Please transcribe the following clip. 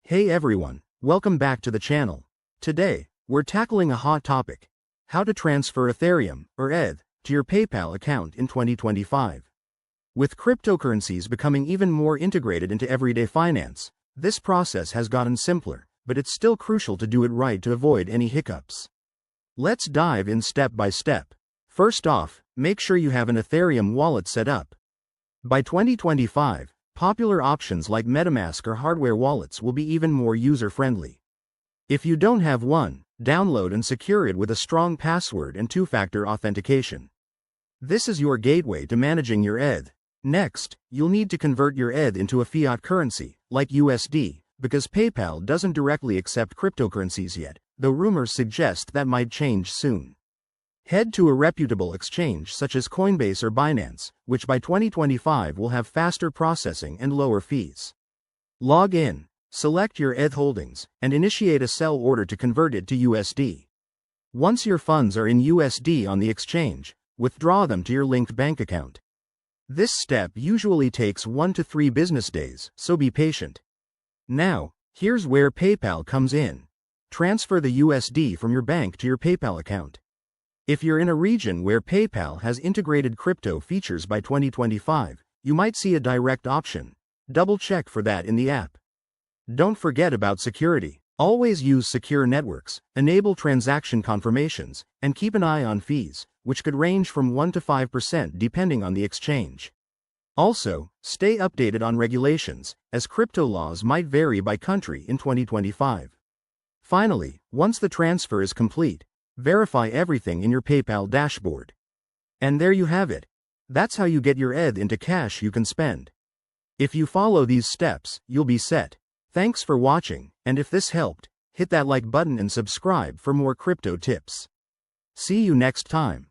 Hey everyone, welcome back to the channel. Today, we're tackling a hot topic: how to transfer Ethereum, or ETH, to your PayPal account in 2025. With cryptocurrencies becoming even more integrated into everyday finance, this process has gotten simpler, but it's still crucial to do it right to avoid any hiccups. Let's dive in step by step. First off, make sure you have an Ethereum wallet set up. By 2025, popular options like MetaMask or hardware wallets will be even more user-friendly. If you don't have one, download and secure it with a strong password and two-factor authentication. This is your gateway to managing your ETH. Next, you'll need to convert your ETH into a fiat currency, like USD, because PayPal doesn't directly accept cryptocurrencies yet, though rumors suggest that might change soon. Head to a reputable exchange such as Coinbase or Binance, which by 2025 will have faster processing and lower fees. Log in, select your ETH holdings, and initiate a sell order to convert it to USD. Once your funds are in USD on the exchange, withdraw them to your linked bank account. This step usually takes 1 to 3 business days, so be patient. Now, here's where PayPal comes in. Transfer the USD from your bank to your PayPal account. If you're in a region where PayPal has integrated crypto features by 2025, you might see a direct option. Double-check for that in the app. Don't forget about security. Always use secure networks, enable transaction confirmations, and keep an eye on fees, which could range from 1 to 5% depending on the exchange. Also, stay updated on regulations, as crypto laws might vary by country in 2025. Finally, once the transfer is complete, verify everything in your PayPal dashboard. And there you have it. That's how you get your ETH into cash you can spend. If you follow these steps, you'll be set. Thanks for watching, and if this helped, hit that like button and subscribe for more crypto tips. See you next time.